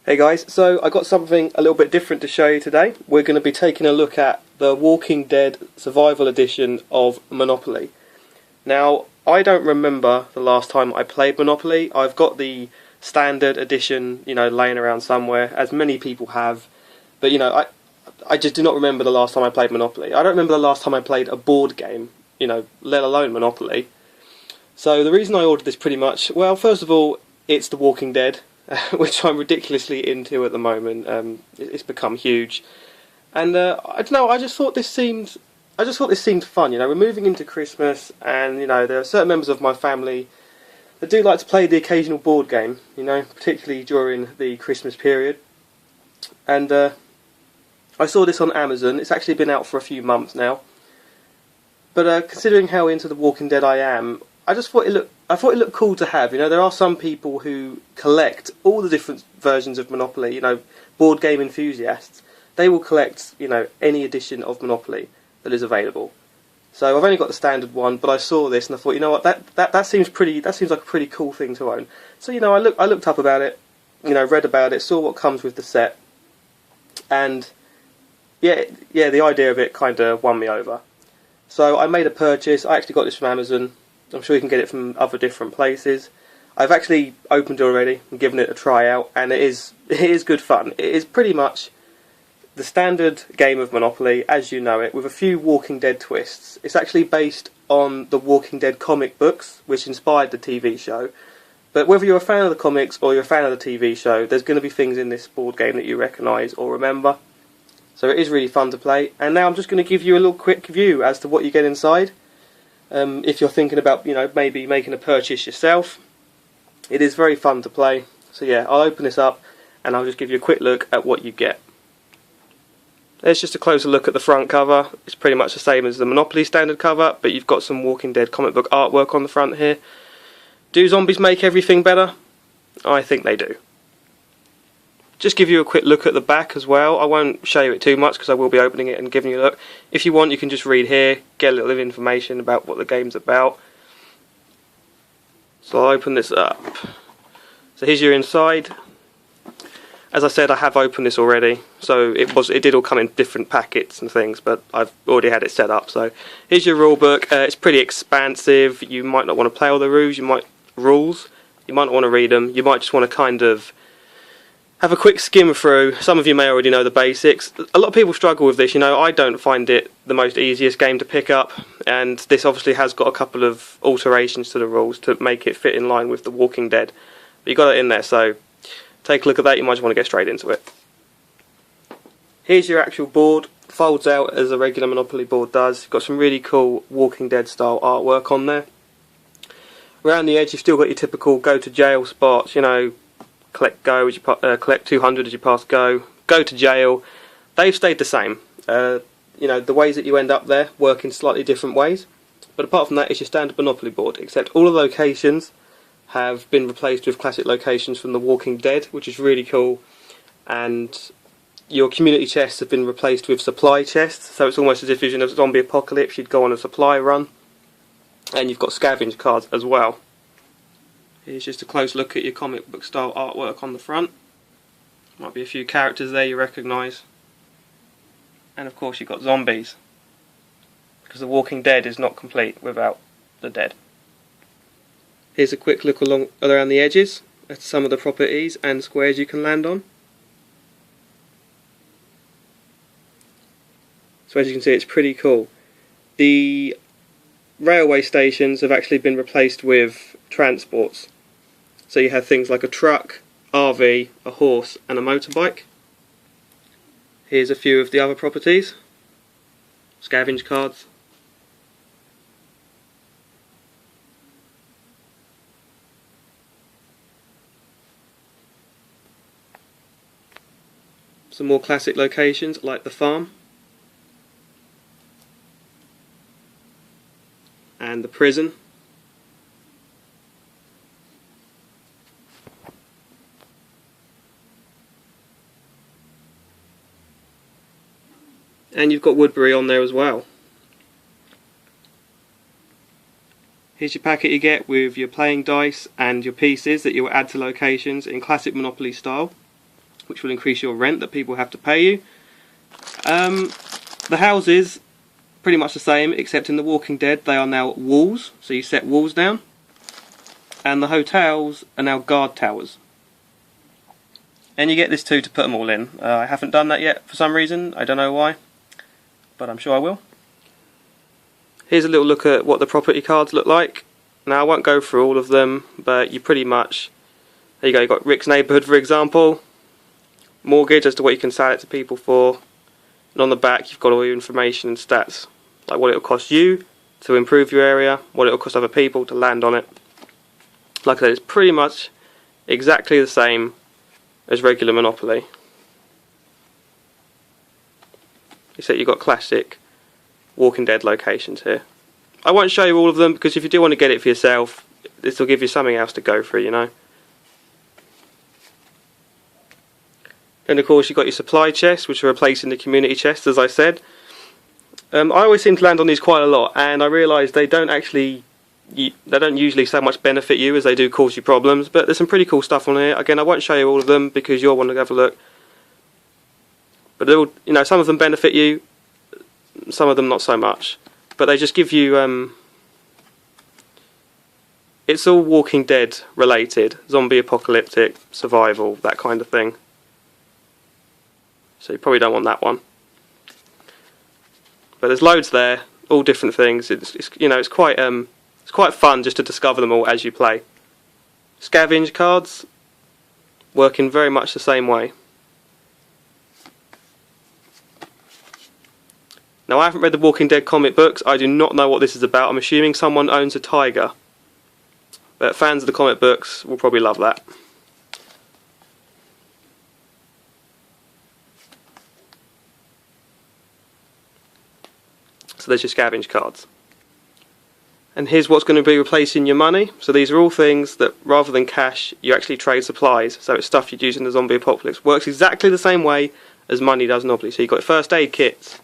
Hey guys, so I got something a little bit different to show you today. We're going to be taking a look at the Walking Dead Survival Edition of Monopoly. Now, I don't remember the last time I played Monopoly. I've got the standard edition, laying around somewhere, as many people have. But, I just do not remember the last time I played Monopoly. I don't remember the last time I played a board game, let alone Monopoly. So the reason I ordered this pretty much, well, first of all, it's The Walking Dead. Which I'm ridiculously into at the moment. It's become huge, and I don't know. I just thought this seemed fun. We're moving into Christmas, and there are certain members of my family that do like to play the occasional board game. Particularly during the Christmas period. And I saw this on Amazon. It's actually been out for a few months now. But considering how into The Walking Dead I am, I thought it looked cool to have. There are some people who collect all the different versions of Monopoly. Board game enthusiasts. They will collect, any edition of Monopoly that is available. So I've only got the standard one, but I saw this and I thought, you know what, that seems like a pretty cool thing to own. So I looked up about it, read about it, saw what comes with the set, and yeah, the idea of it kind of won me over. So I made a purchase. I actually got this from Amazon. I'm sure you can get it from other different places. I've actually opened it already and given it a try out, and it is good fun. It is pretty much the standard game of Monopoly as you know it, with a few Walking Dead twists. It's actually based on the Walking Dead comic books, which inspired the TV show. But whether you're a fan of the comics or you're a fan of the TV show, there's going to be things in this board game that you recognise or remember. So it is really fun to play. And now I'm just going to give you a little quick view as to what you get inside. If you're thinking about, maybe making a purchase yourself, it is very fun to play. So yeah, I'll open this up and I'll just give you a quick look at what you get. There's just a closer look at the front cover. It's pretty much the same as the Monopoly standard cover, but you've got some Walking Dead comic book artwork on the front here. Do zombies make everything better? I think they do. Just give you a quick look at the back as well. I won't show you it too much because I will be opening it and giving you a look. If you want, you can just read here, get a little bit of information about what the game's about. So I'll open this up. So here's your inside. As I said, I have opened this already, so it did all come in different packets and things, but I've already had it set up. So here's your rule book. It's pretty expansive. You might not want to play all the rules. You might not want to read them. You might just want to kind of have a quick skim through. Some of you may already know the basics. A lot of people struggle with this. I don't find it the most easiest game to pick up, and this obviously has got a couple of alterations to the rules to make it fit in line with The Walking Dead. But you got it in there, so take a look at that. You might just want to get straight into it. Here's your actual board. Folds out as a regular Monopoly board does. You've got some really cool Walking Dead style artwork on there. Around the edge, you've still got your typical go to jail spots. Collect go as you collect 200 as you pass go to jail. They've stayed the same. The ways that you end up there work in slightly different ways, but apart from that, it's your standard Monopoly board, except all the locations have been replaced with classic locations from The Walking Dead, which is really cool. And your community chests have been replaced with supply chests, so it's almost as if you're in a zombie apocalypse, you'd go on a supply run. And you've got scavenge cards as well. Here's just a close look at your comic book style artwork on the front. Might be a few characters there you recognise. And of course you've got zombies, because The Walking Dead is not complete without the dead. Here's a quick look around the edges at some of the properties and squares you can land on. So as you can see, it's pretty cool. The railway stations have actually been replaced with transports. So you have things like a truck, RV, a horse and a motorbike. Here's a few of the other properties. Scavenge cards. Some more classic locations like the farm and the prison. And you've got Woodbury on there as well. Here's your packet you get with your playing dice and your pieces that you'll add to locations in classic Monopoly style. which will increase your rent that people have to pay you. The houses, pretty much the same, except in The Walking Dead they are now walls, so you set walls down. And the hotels are now guard towers. And you get this too to put them all in. I haven't done that yet for some reason, I don't know why, but I'm sure I will. Here's a little look at what the property cards look like. Now I won't go through all of them, but you pretty much, there you go, you've got Rick's neighbourhood for example, mortgage as to what you can sell it to people for, and on the back you've got all your information and stats, like what it will cost you to improve your area, what it will cost other people to land on it. Like I said, it's pretty much exactly the same as regular Monopoly. Except you've got classic Walking Dead locations here. I won't show you all of them because if you do want to get it for yourself, this will give you something else to go through, you know. And of course you've got your supply chests, which are replacing the community chests, as I said. I always seem to land on these quite a lot, and I realise they don't usually so much benefit you as they do cause you problems, but there's some pretty cool stuff on here. Again, I won't show you all of them because you'll want to have a look. But they're all, you know, some of them benefit you, some of them not so much. But they just give you, it's all Walking Dead related, zombie apocalyptic, survival, that kind of thing. So you probably don't want that one. But there's loads there, all different things. It's you know, it's quite fun just to discover them all as you play. Scavenge cards work in very much the same way. Now I haven't read the Walking Dead comic books, I do not know what this is about. I'm assuming someone owns a tiger. But fans of the comic books will probably love that. So there's your scavenge cards. And here's what's going to be replacing your money. So these are all things that, rather than cash, you actually trade supplies. So it's stuff you'd use in the zombie apocalypse. Works exactly the same way as money does normally. So you've got first aid kits,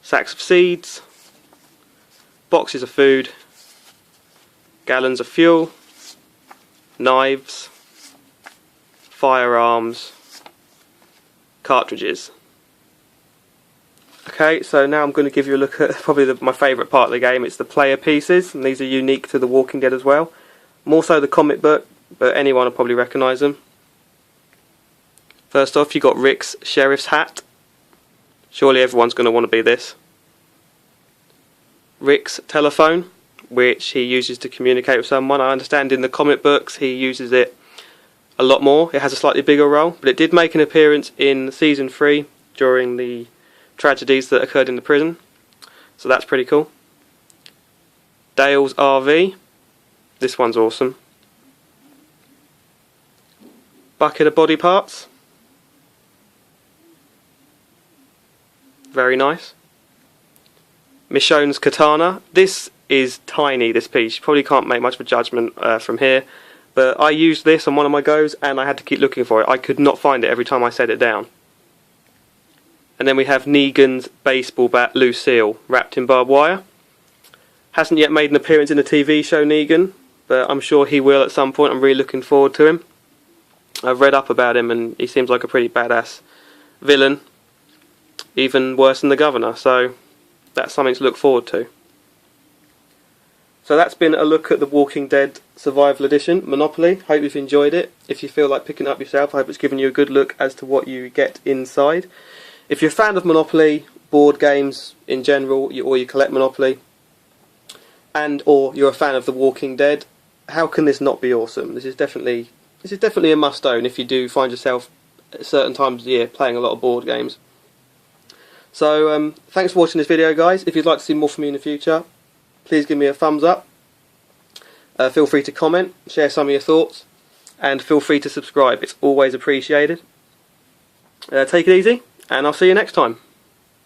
sacks of seeds, boxes of food, gallons of fuel, knives, firearms, cartridges. Okay, so now I'm going to give you a look at probably my favourite part of the game. It's the player pieces, and these are unique to The Walking Dead as well. More so the comic book, but anyone will probably recognise them. First off, you've got Rick's sheriff's hat. Surely everyone's going to want to be this. Rick's telephone, which he uses to communicate with someone. I understand in the comic books he uses it a lot more. It has a slightly bigger role, but it did make an appearance in Season 3 during the tragedies that occurred in the prison, so that's pretty cool. Dale's RV, this one's awesome. Bucket of body parts, very nice. Michonne's katana, this is tiny, this piece, you probably can't make much of a judgment from here, but I used this on one of my goes and I had to keep looking for it. I could not find it every time I set it down. And then we have Negan's baseball bat Lucille, wrapped in barbed wire. Hasn't yet made an appearance in the TV show Negan, but I'm sure he will at some point. I'm really looking forward to him. I've read up about him and he seems like a pretty badass villain, even worse than the governor, so that's something to look forward to. So that's been a look at the Walking Dead Survival Edition Monopoly. Hope you've enjoyed it. If you feel like picking it up yourself, I hope it's given you a good look as to what you get inside. If you're a fan of Monopoly, board games in general, or you collect Monopoly, and or you're a fan of The Walking Dead, how can this not be awesome? This is definitely a must-own if you do find yourself at certain times of the year playing a lot of board games. So thanks for watching this video, guys. If you'd like to see more from me in the future, please give me a thumbs up. Feel free to comment, share some of your thoughts, and feel free to subscribe. It's always appreciated. Take it easy, and I'll see you next time.